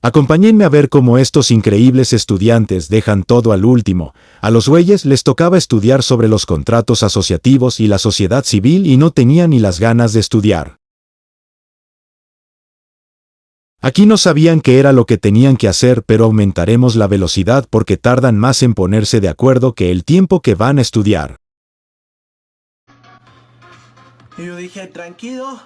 Acompáñenme a ver cómo estos increíbles estudiantes dejan todo al último. A los güeyes les tocaba estudiar sobre los contratos asociativos y la sociedad civil y no tenían ni las ganas de estudiar. Aquí no sabían qué era lo que tenían que hacer, pero aumentaremos la velocidad porque tardan más en ponerse de acuerdo que el tiempo que van a estudiar. Y yo dije, tranquilo,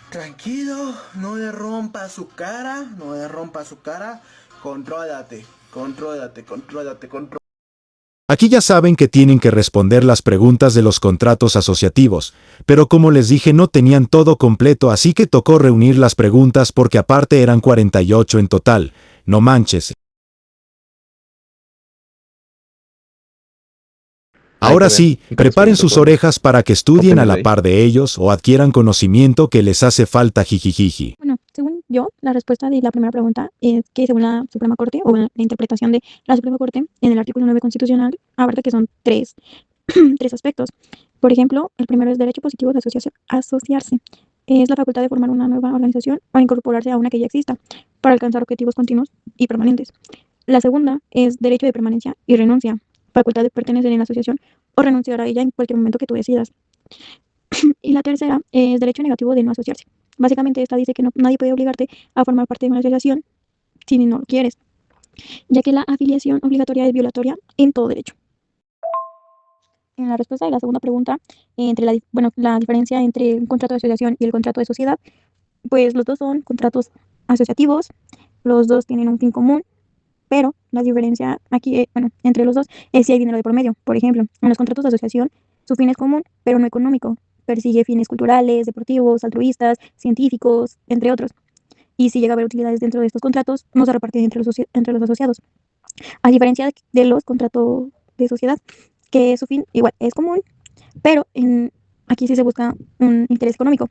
tranquilo, no le rompa su cara, no le rompa su cara, contrólate, contrólate, contrólate, contrólate. Aquí ya saben que tienen que responder las preguntas de los contratos asociativos, pero como les dije no tenían todo completo, así que tocó reunir las preguntas porque aparte eran 48 en total. No manches. Hay que Ahora ver sí, el preparen conocimiento sus todo. orejas para que estudien a Opinen la ahí. par de ellos o adquieran conocimiento que les hace falta jijijiji. Bueno, según yo, la respuesta de la primera pregunta es que según la Suprema Corte o la interpretación de la Suprema Corte en el artículo 9 constitucional, abarca que son tres aspectos. Por ejemplo, el primero es derecho positivo de asociarse. Es la facultad de formar una nueva organización o incorporarse a una que ya exista para alcanzar objetivos continuos y permanentes. La segunda es derecho de permanencia y renuncia, facultad de pertenecer en la asociación o renunciar a ella en cualquier momento que tú decidas. Y la tercera es derecho negativo de no asociarse. Básicamente esta dice que nadie puede obligarte a formar parte de una asociación si no lo quieres, ya que la afiliación obligatoria es violatoria en todo derecho. En la respuesta de la segunda pregunta, entre la diferencia entre un contrato de asociación y el contrato de sociedad, pues los dos son contratos asociativos, los dos tienen un fin común, pero la diferencia aquí, entre los dos es si hay dinero de por medio. Por ejemplo, en los contratos de asociación, su fin es común, pero no económico. Persigue fines culturales, deportivos, altruistas, científicos, entre otros. Y si llega a haber utilidades dentro de estos contratos, no se reparten entre los asociados. A diferencia de los contratos de sociedad, que su fin igual es común, pero aquí sí se busca un interés económico,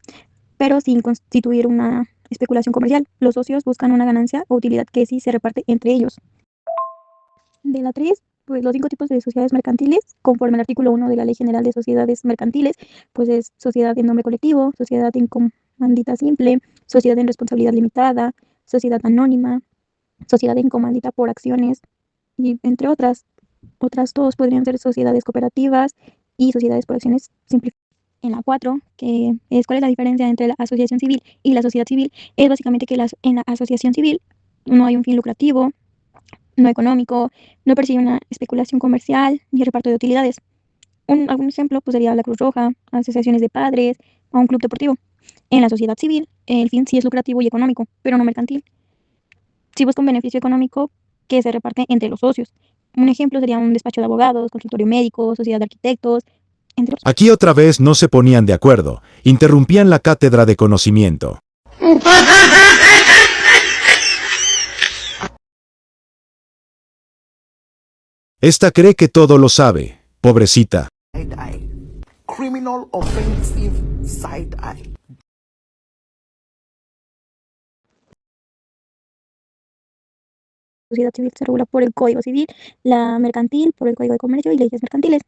pero sin constituir una especulación comercial. Los socios buscan una ganancia o utilidad que sí se reparte entre ellos. De la 3, pues los 5 tipos de sociedades mercantiles, conforme al artículo 1 de la Ley General de Sociedades Mercantiles, pues es sociedad en nombre colectivo, sociedad en comandita simple, sociedad en responsabilidad limitada, sociedad anónima, sociedad en comandita por acciones, y entre otras. Otras dos podrían ser sociedades cooperativas y sociedades por acciones simplificadas. En la 4, que es cuál es la diferencia entre la asociación civil y la sociedad civil, es básicamente que en la asociación civil no hay un fin lucrativo, no económico, no persigue una especulación comercial ni reparto de utilidades. Algún ejemplo pues, sería la Cruz Roja, asociaciones de padres o un club deportivo. En la sociedad civil, el fin sí es lucrativo y económico, pero no mercantil. Sí busca un beneficio económico que se reparte entre los socios. Un ejemplo sería un despacho de abogados, consultorio médico, sociedad de arquitectos, entre otros. Aquí otra vez no se ponían de acuerdo, interrumpían la cátedra de conocimiento. Esta cree que todo lo sabe, pobrecita. Side-eye. Criminal offensive side-eye. La sociedad civil se regula por el Código Civil, la mercantil por el Código de Comercio y leyes mercantiles.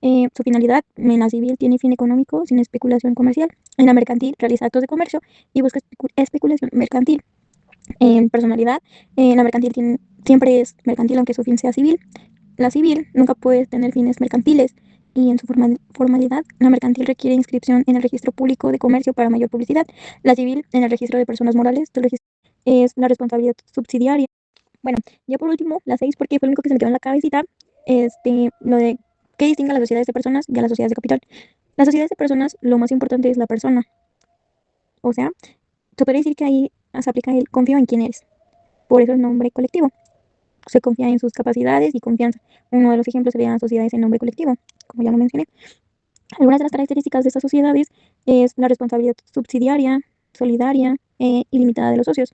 Su finalidad, en la civil tiene fin económico sin especulación comercial. En la mercantil realiza actos de comercio y busca especulación mercantil. En personalidad, la mercantil siempre es mercantil aunque su fin sea civil. La civil nunca puede tener fines mercantiles y en su formalidad, la mercantil requiere inscripción en el registro público de comercio para mayor publicidad. La civil en el registro de personas morales del registro es la responsabilidad subsidiaria. Bueno, ya por último, la 6, porque fue lo único que se me quedó en la cabecita, lo de qué distingue a las sociedades de personas y a las sociedades de capital. Las sociedades de personas, lo más importante es la persona. O sea, se puede decir que ahí se aplica el confío en quién eres. Por eso el nombre colectivo. Se confía en sus capacidades y confianza. Uno de los ejemplos serían sociedades en nombre colectivo, como ya lo mencioné. Algunas de las características de estas sociedades es la responsabilidad subsidiaria, solidaria y limitada de los socios.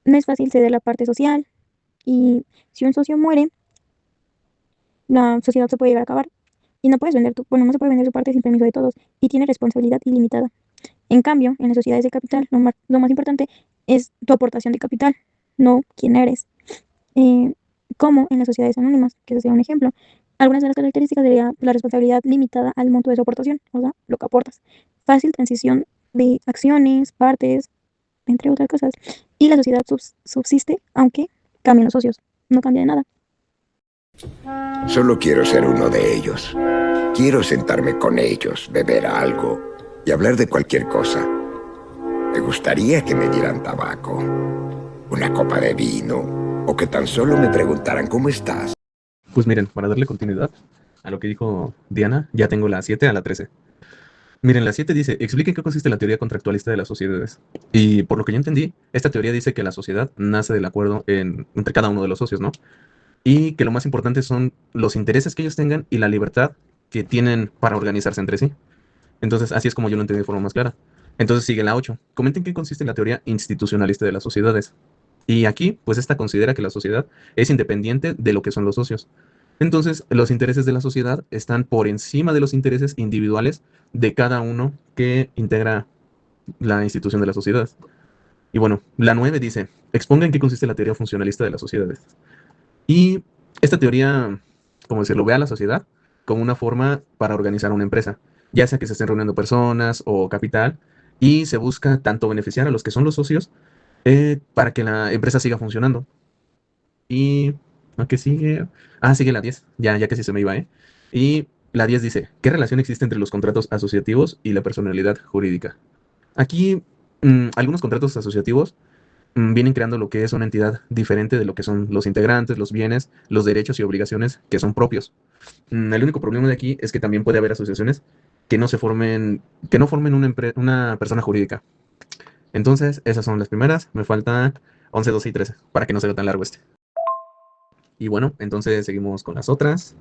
No es fácil ceder la parte social y si un socio muere, la sociedad se puede llegar a acabar y no no se puede vender tu parte sin permiso de todos y tiene responsabilidad ilimitada. En cambio, en las sociedades de capital, lo más importante es tu aportación de capital, no quién eres. Eh, como en las sociedades anónimas, que ese sería un ejemplo. Algunas de las características sería la responsabilidad limitada al monto de su aportación, o sea, lo que aportas. Fácil transición de acciones, partes, entre otras cosas. Y la sociedad subsiste, aunque cambien los socios. No cambia de nada. Solo quiero ser uno de ellos. Quiero sentarme con ellos, beber algo y hablar de cualquier cosa. Me gustaría que me dieran tabaco, una copa de vino, o que tan solo me preguntaran ¿cómo estás? Pues miren, para darle continuidad a lo que dijo Diana, ya tengo la 7 a la 13. Miren, la 7 dice, expliquen qué consiste la teoría contractualista de las sociedades. Y por lo que yo entendí, esta teoría dice que la sociedad nace del acuerdo entre cada uno de los socios, ¿no? Y que lo más importante son los intereses que ellos tengan y la libertad que tienen para organizarse entre sí. Entonces, así es como yo lo entendí de forma más clara. Entonces sigue la 8. Comenten qué consiste la teoría institucionalista de las sociedades. Y aquí, pues esta considera que la sociedad es independiente de lo que son los socios. Entonces, los intereses de la sociedad están por encima de los intereses individuales de cada uno que integra la institución de la sociedad. Y bueno, la 9 dice, expongan qué consiste la teoría funcionalista de las sociedades. Y esta teoría, como decirlo, ve a la sociedad como una forma para organizar una empresa, ya sea que se estén reuniendo personas o capital, y se busca tanto beneficiar a los que son los socios para que la empresa siga funcionando. Y ¿a qué sigue? Ah, sigue la 10, ya casi se me iba, ¿eh? Y la 10 dice, ¿qué relación existe entre los contratos asociativos y la personalidad jurídica? Aquí, algunos contratos asociativos vienen creando lo que es una entidad diferente de lo que son los integrantes, los bienes, los derechos y obligaciones que son propios. El único problema de aquí es que también puede haber asociaciones que no formen una persona jurídica. Entonces, esas son las primeras. Me faltan 11, 12 y 13 para que no se vea tan largo este. Y bueno, entonces seguimos con las otras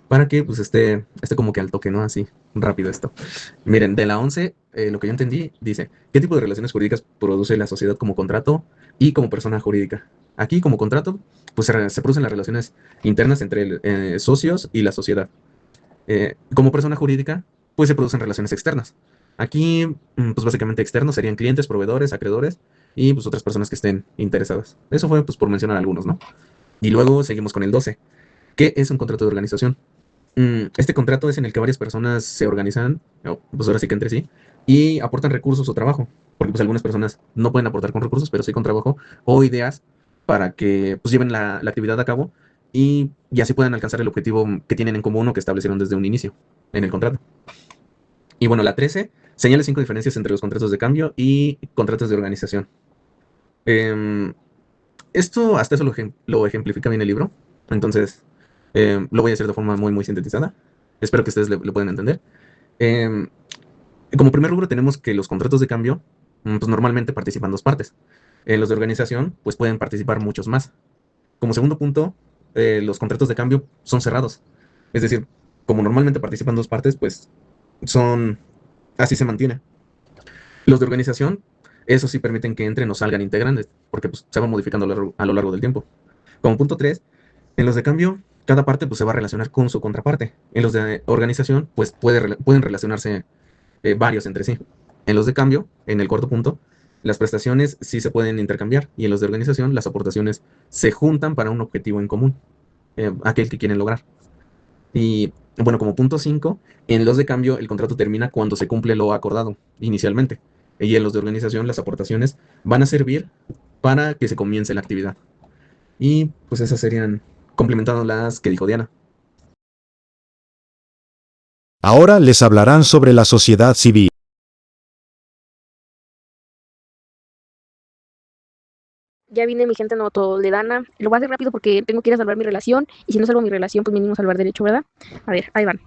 para que pues esté como que al toque, ¿no? Así, rápido esto. Miren, de la 11, lo que yo entendí, dice, ¿qué tipo de relaciones jurídicas produce la sociedad como contrato y como persona jurídica? Aquí, como contrato, pues se producen las relaciones internas entre socios y la sociedad. Como persona jurídica, pues se producen relaciones externas. Aquí, pues básicamente externos serían clientes, proveedores, acreedores y pues otras personas que estén interesadas. Eso fue pues por mencionar algunos, ¿no? Y luego seguimos con el 12. ¿Qué es un contrato de organización? Este contrato es en el que varias personas se organizan, pues ahora sí que entre sí, y aportan recursos o trabajo, porque pues algunas personas no pueden aportar con recursos, pero sí con trabajo o ideas para que pues lleven la actividad a cabo y así puedan alcanzar el objetivo que tienen en común o que establecieron desde un inicio en el contrato. Y bueno, la 13 señala 5 diferencias entre los contratos de cambio y contratos de organización. Esto, hasta eso lo ejemplifica bien el libro, entonces lo voy a hacer de forma muy, muy sintetizada. Espero que ustedes le puedan entender. Eh, Como primer rubro tenemos que los contratos de cambio, pues normalmente participan dos partes. Los de organización, pues pueden participar muchos más. Como segundo punto, los contratos de cambio son cerrados. Es decir, como normalmente participan dos partes, pues así se mantiene. Los de organización, eso sí permiten que entren o salgan integrantes, porque pues, se van modificando a lo largo del tiempo. Como punto 3, en los de cambio, cada parte pues, se va a relacionar con su contraparte. En los de organización, pues pueden relacionarse varios entre sí. En los de cambio, en el cuarto punto, las prestaciones sí se pueden intercambiar y en los de organización las aportaciones se juntan para un objetivo en común, aquel que quieren lograr. Y bueno, como punto 5, en los de cambio el contrato termina cuando se cumple lo acordado inicialmente. Y en los de organización las aportaciones van a servir para que se comience la actividad. Y pues esas serían complementando las que dijo Diana. Ahora les hablarán sobre la sociedad civil. Ya vine mi gente notoledana. Lo voy a hacer rápido porque tengo que ir a salvar mi relación. Y si no salvo mi relación, pues mínimo salvar derecho, ¿verdad? A ver, ahí van.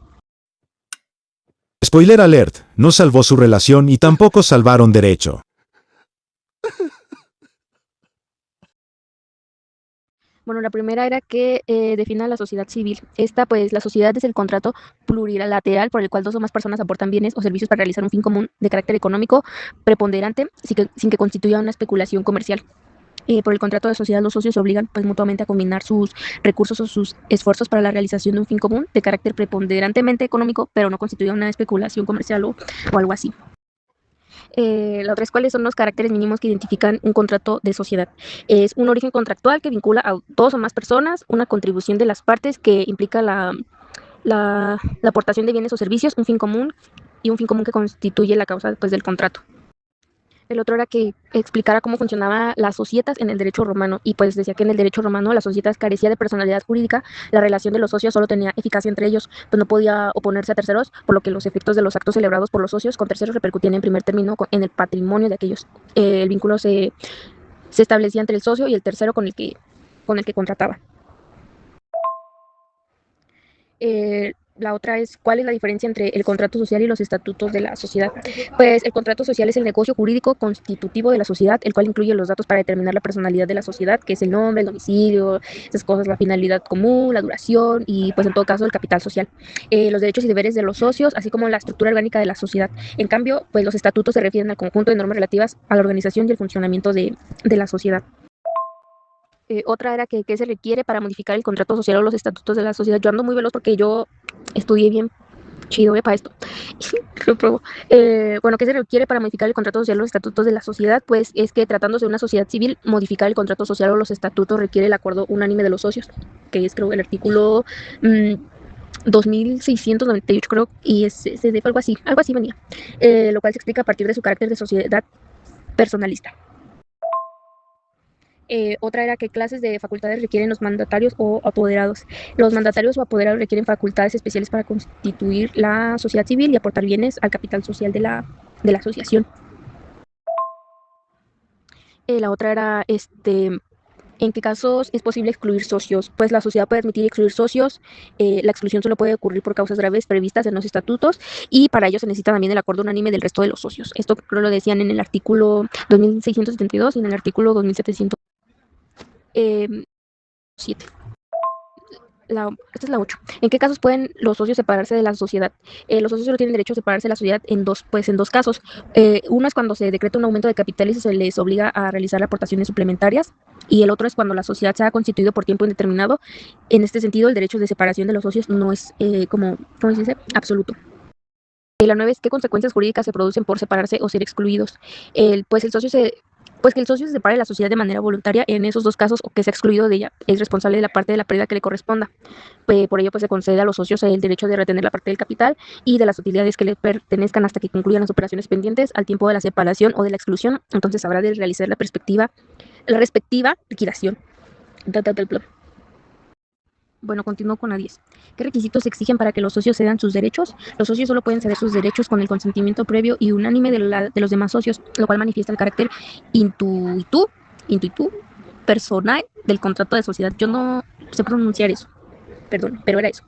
Spoiler alert, no salvó su relación y tampoco salvaron derecho. Bueno, la primera era que defina la sociedad civil. Esta, pues, la sociedad es el contrato plurilateral por el cual dos o más personas aportan bienes o servicios para realizar un fin común de carácter económico preponderante sin que constituya una especulación comercial. Por el contrato de sociedad, los socios se obligan pues, mutuamente a combinar sus recursos o sus esfuerzos para la realización de un fin común de carácter preponderantemente económico, pero no constituye una especulación comercial o algo así. La otra es cuáles son los caracteres mínimos que identifican un contrato de sociedad. Es un origen contractual que vincula a dos o más personas, una contribución de las partes que implica la aportación de bienes o servicios, un fin común y un fin común que constituye la causa pues, del contrato. El otro era que explicara cómo funcionaba la societas en el derecho romano y pues decía que en el derecho romano la societas carecía de personalidad jurídica, la relación de los socios solo tenía eficacia entre ellos, pues no podía oponerse a terceros, por lo que los efectos de los actos celebrados por los socios con terceros repercutían en primer término en el patrimonio de aquellos. El vínculo se establecía entre el socio y el tercero con el que contrataba. La otra es cuál es la diferencia entre el contrato social y los estatutos de la sociedad. Pues el contrato social es el negocio jurídico constitutivo de la sociedad, el cual incluye los datos para determinar la personalidad de la sociedad, que es el nombre, el domicilio, esas cosas, la finalidad común, la duración y pues en todo caso el capital social, los derechos y deberes de los socios, así como la estructura orgánica de la sociedad. En cambio, pues los estatutos se refieren al conjunto de normas relativas a la organización y el funcionamiento de la sociedad. Otra era que qué se requiere para modificar el contrato social o los estatutos de la sociedad. Yo ando muy veloz porque yo estudié bien chido para esto. Repruebo. Bueno, ¿qué se requiere para modificar el contrato social o los estatutos de la sociedad? Pues es que tratándose de una sociedad civil, modificar el contrato social o los estatutos requiere el acuerdo unánime de los socios, que es creo el artículo 2698 creo, y es algo así venía, lo cual se explica a partir de su carácter de sociedad personalista. Otra era qué clases de facultades requieren los mandatarios o apoderados. Los mandatarios o apoderados requieren facultades especiales para constituir la sociedad civil y aportar bienes al capital social de la asociación. La otra era ¿en qué casos es posible excluir socios? Pues la sociedad puede admitir excluir socios, la exclusión solo puede ocurrir por causas graves previstas en los estatutos y para ello se necesita también el acuerdo unánime del resto de los socios. Esto creo lo decían en el artículo 2672 y en el artículo 2707. 7. Esta es la 8. ¿En qué casos pueden los socios separarse de la sociedad? Los socios solo tienen derecho a separarse de la sociedad en dos casos. Uno es cuando se decreta un aumento de capital y se les obliga a realizar aportaciones suplementarias. Y el otro es cuando la sociedad se ha constituido por tiempo indeterminado. En este sentido, el derecho de separación de los socios no es ¿cómo se dice? Absoluto. La 9 es qué consecuencias jurídicas se producen por separarse o ser excluidos. Pues que el socio se separe de la sociedad de manera voluntaria en esos dos casos o que sea excluido de ella es responsable de la parte de la pérdida que le corresponda. Por ello, pues se concede a los socios el derecho de retener la parte del capital y de las utilidades que le pertenezcan hasta que concluyan las operaciones pendientes al tiempo de la separación o de la exclusión. Entonces habrá de realizar la respectiva liquidación. Bueno, continúo con la 10. ¿Qué requisitos se exigen para que los socios cedan sus derechos? Los socios solo pueden ceder sus derechos con el consentimiento previo y unánime de los demás socios, lo cual manifiesta el carácter intuitivo personal del contrato de sociedad. Yo no sé pronunciar eso, perdón, pero era eso.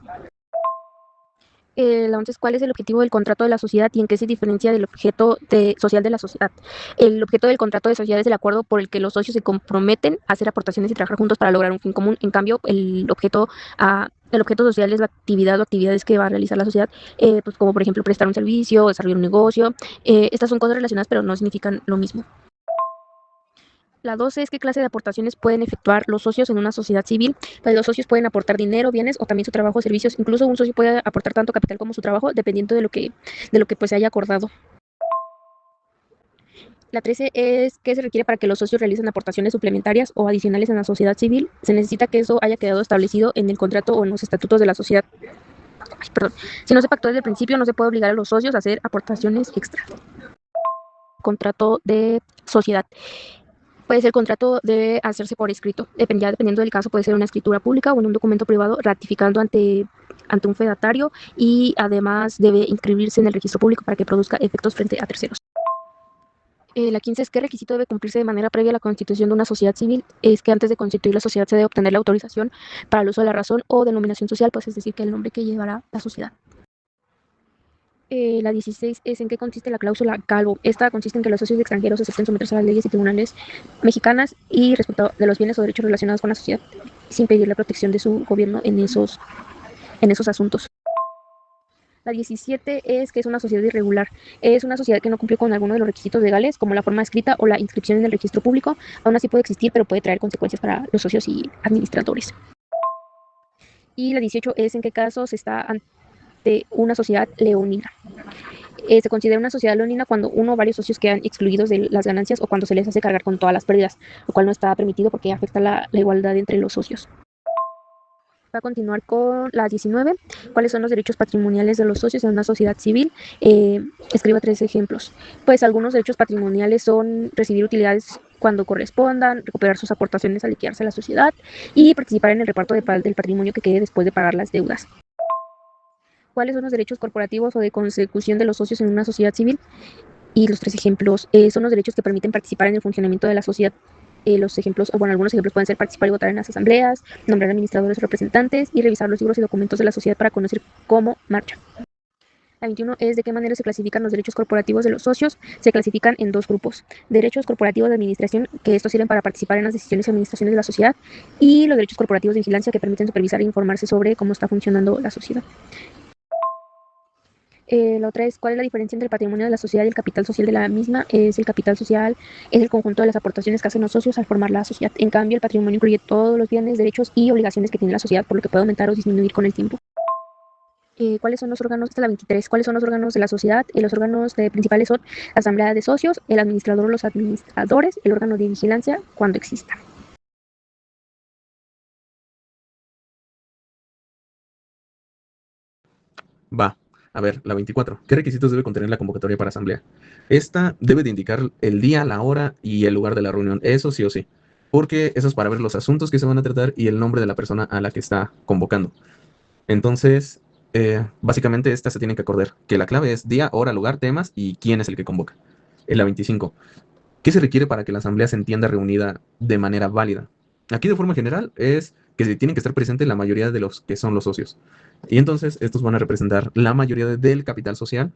La 11 es cuál es el objetivo del contrato de la sociedad y en qué se diferencia del objeto social de la sociedad. El objeto del contrato de sociedad es el acuerdo por el que los socios se comprometen a hacer aportaciones y trabajar juntos para lograr un fin común. En cambio, el objeto social es la actividad o actividades que va a realizar la sociedad, pues como por ejemplo prestar un servicio, desarrollar un negocio. Estas son cosas relacionadas pero no significan lo mismo. La 12 es qué clase de aportaciones pueden efectuar los socios en una sociedad civil. Pues los socios pueden aportar dinero, bienes o también su trabajo o servicios. Incluso un socio puede aportar tanto capital como su trabajo, dependiendo de lo que pues se haya acordado. La 13 es qué se requiere para que los socios realicen aportaciones suplementarias o adicionales en la sociedad civil. Se necesita que eso haya quedado establecido en el contrato o en los estatutos de la sociedad. Si no se pactó desde el principio, no se puede obligar a los socios a hacer aportaciones extra. Contrato de sociedad. Pues el contrato debe hacerse por escrito. Dependiendo del caso, puede ser una escritura pública o en un documento privado ratificando ante un fedatario y además debe inscribirse en el registro público para que produzca efectos frente a terceros. La 15 es qué requisito debe cumplirse de manera previa a la constitución de una sociedad civil. Es que antes de constituir la sociedad se debe obtener la autorización para el uso de la razón o denominación social, pues es decir, que el nombre que llevará la sociedad. La 16 es en qué consiste la cláusula Calvo. Esta consiste en que los socios extranjeros acepten someterse a las leyes y tribunales mexicanas y respecto de los bienes o derechos relacionados con la sociedad, sin pedir la protección de su gobierno en esos asuntos. La 17 es que es una sociedad irregular. Es una sociedad que no cumplió con alguno de los requisitos legales, como la forma escrita o la inscripción en el registro público. Aún así puede existir, pero puede traer consecuencias para los socios y administradores. Y la 18 es en qué casos está de una sociedad leonina. Se considera una sociedad leonina cuando uno o varios socios quedan excluidos de las ganancias o cuando se les hace cargar con todas las pérdidas, lo cual no está permitido porque afecta la igualdad entre los socios. Va a continuar con las 19. ¿Cuáles son los derechos patrimoniales de los socios en una sociedad civil? Escriba 3 ejemplos. Pues algunos derechos patrimoniales son recibir utilidades cuando correspondan, recuperar sus aportaciones al liquidarse a la sociedad y participar en el reparto del patrimonio que quede después de pagar las deudas. ¿Cuáles son los derechos corporativos o de consecución de los socios en una sociedad civil? Y los 3 ejemplos son los derechos que permiten participar en el funcionamiento de la sociedad. Los ejemplos, o bueno, algunos ejemplos pueden ser participar y votar en las asambleas, nombrar administradores o representantes y revisar los libros y documentos de la sociedad para conocer cómo marcha. La 21 es de qué manera se clasifican los derechos corporativos de los socios. Se clasifican en 2 grupos. Derechos corporativos de administración, que estos sirven para participar en las decisiones y administraciones de la sociedad, y los derechos corporativos de vigilancia, que permiten supervisar e informarse sobre cómo está funcionando la sociedad. La otra es, ¿cuál es la diferencia entre el patrimonio de la sociedad y el capital social de la misma? El capital social es el conjunto de las aportaciones que hacen los socios al formar la sociedad. En cambio, el patrimonio incluye todos los bienes, derechos y obligaciones que tiene la sociedad, por lo que puede aumentar o disminuir con el tiempo. ¿Cuáles son los órganos? Esta es la 23. ¿Cuáles son los órganos de la sociedad? Los órganos principales son la asamblea de socios, el administrador o los administradores, el órgano de vigilancia cuando exista. Va. A ver, la 24. ¿Qué requisitos debe contener la convocatoria para asamblea? Esta debe de indicar el día, la hora y el lugar de la reunión. Eso sí o sí. Porque eso es para ver los asuntos que se van a tratar y el nombre de la persona a la que está convocando. Entonces, básicamente estas se tienen que acordar. Que la clave es día, hora, lugar, temas y quién es el que convoca. En la 25. ¿Qué se requiere para que la asamblea se entienda reunida de manera válida? Aquí de forma general es que tienen que estar presentes la mayoría de los que son los socios. Y entonces estos van a representar la mayoría del capital social,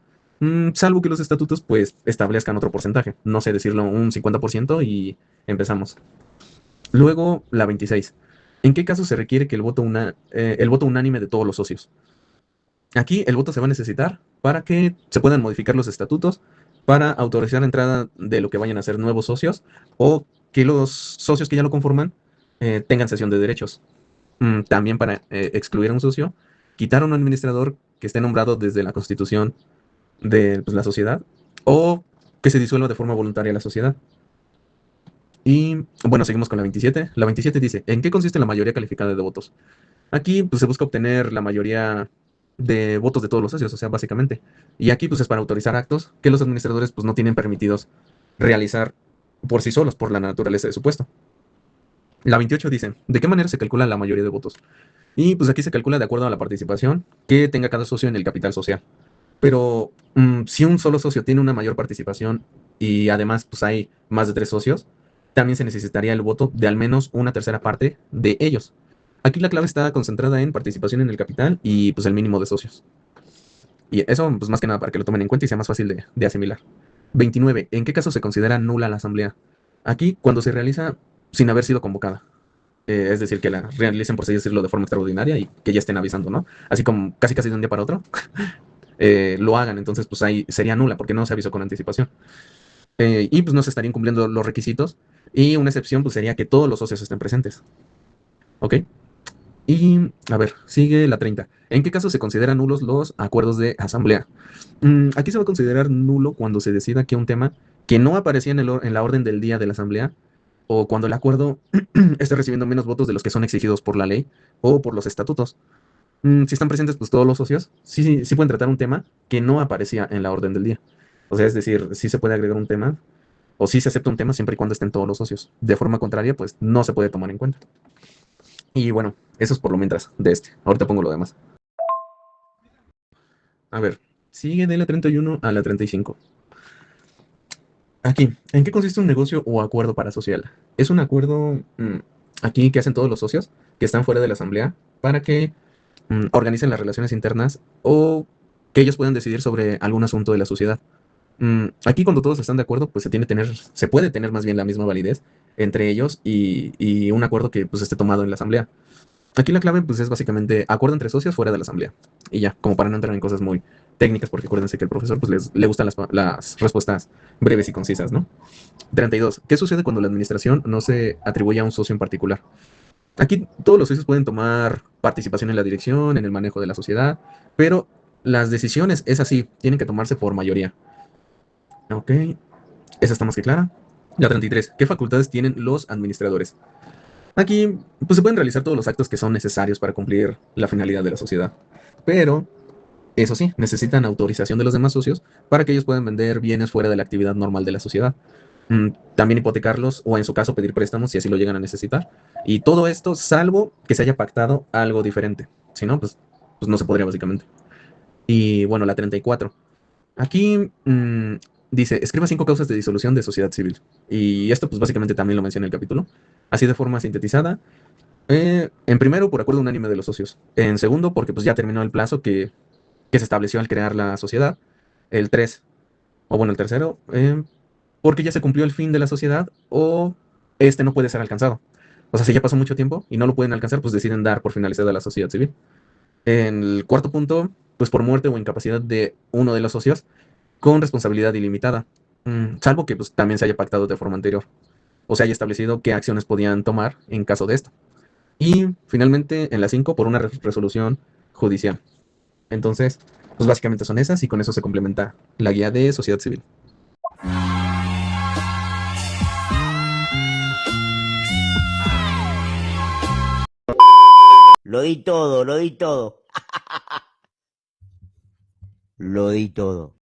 salvo que los estatutos pues establezcan otro porcentaje. No sé decirlo, un 50% y empezamos. Luego la 26. ¿En qué caso se requiere que el voto unánime de todos los socios? Aquí el voto se va a necesitar para que se puedan modificar los estatutos, para autorizar la entrada de lo que vayan a ser nuevos socios o que los socios que ya lo conforman tengan cesión de derechos. También para excluir a un socio, quitar a un administrador que esté nombrado desde la constitución de pues, la sociedad o que se disuelva de forma voluntaria la sociedad. Y bueno, seguimos con la 27. La 27 dice, ¿en qué consiste la mayoría calificada de votos? Aquí pues, se busca obtener la mayoría de votos de todos los socios, o sea, básicamente. Y aquí pues es para autorizar actos que los administradores pues no tienen permitidos realizar por sí solos, por la naturaleza de su puesto. La 28 dice, ¿de qué manera se calcula la mayoría de votos? Y pues aquí se calcula de acuerdo a la participación que tenga cada socio en el capital social. Pero si un solo socio tiene una mayor participación y además pues hay más de 3 socios, también se necesitaría el voto de al menos una tercera parte de ellos. Aquí la clave está concentrada en participación en el capital y pues el mínimo de socios. Y eso pues más que nada para que lo tomen en cuenta y sea más fácil de asimilar. 29. ¿En qué caso se considera nula la asamblea? Aquí cuando se realiza sin haber sido convocada. Es decir, que la realicen, por así decirlo, de forma extraordinaria y que ya estén avisando, ¿no? Así como casi de un día para otro, lo hagan. Entonces, pues ahí sería nula porque no se avisó con anticipación. Y pues no se estarían cumpliendo los requisitos. Y una excepción, pues sería que todos los socios estén presentes. ¿Ok? Y, a ver, sigue la 30. ¿En qué caso se consideran nulos los acuerdos de asamblea? Aquí se va a considerar nulo cuando se decida que un tema que no aparecía en la orden del día de la asamblea o cuando el acuerdo esté recibiendo menos votos de los que son exigidos por la ley o por los estatutos. Si están presentes pues todos los socios, sí pueden tratar un tema que no aparecía en la orden del día. O sea, es decir, sí se puede agregar un tema o sí se acepta un tema siempre y cuando estén todos los socios. De forma contraria, pues no se puede tomar en cuenta. Y bueno, eso es por lo mientras de este. Ahorita pongo lo demás. A ver, sigue de la 31 a la 35. Aquí, ¿en qué consiste un negocio o acuerdo parasocial? Es un acuerdo aquí que hacen todos los socios que están fuera de la asamblea para que organicen las relaciones internas o que ellos puedan decidir sobre algún asunto de la sociedad. Aquí cuando todos están de acuerdo, pues se puede tener más bien la misma validez entre ellos y un acuerdo que pues esté tomado en la asamblea. Aquí la clave pues es básicamente acuerdo entre socios fuera de la asamblea. Y ya, como para no entrar en cosas muy técnicas, porque acuérdense que al profesor pues le gustan las respuestas breves y concisas, ¿no? 32. ¿Qué sucede cuando la administración no se atribuye a un socio en particular? Aquí todos los socios pueden tomar participación en la dirección, en el manejo de la sociedad, pero las decisiones, es así, tienen que tomarse por mayoría. Ok, esa está más que clara. La 33. ¿Qué facultades tienen los administradores? Aquí pues se pueden realizar todos los actos que son necesarios para cumplir la finalidad de la sociedad, pero eso sí, necesitan autorización de los demás socios para que ellos puedan vender bienes fuera de la actividad normal de la sociedad. También hipotecarlos o en su caso pedir préstamos si así lo llegan a necesitar. Y todo esto salvo que se haya pactado algo diferente. Si no, pues no se podría básicamente. Y bueno, la 34. Aquí dice, escriba 5 causas de disolución de sociedad civil. Y esto pues básicamente también lo menciona el capítulo. Así de forma sintetizada. En primero, por acuerdo unánime de los socios. En segundo, porque pues ya terminó el plazo que se estableció al crear la sociedad. El 3 o bueno, el tercero, porque ya se cumplió el fin de la sociedad o este no puede ser alcanzado. O sea, si ya pasó mucho tiempo y no lo pueden alcanzar, pues deciden dar por finalizada la sociedad civil. En el cuarto punto, pues por muerte o incapacidad de uno de los socios con responsabilidad ilimitada, salvo que pues, también se haya pactado de forma anterior o se haya establecido qué acciones podían tomar en caso de esto. Y finalmente, en la 5 por una resolución judicial. Entonces, pues básicamente son esas y con eso se complementa la guía de sociedad civil. Lo di todo, lo di todo. Lo di todo.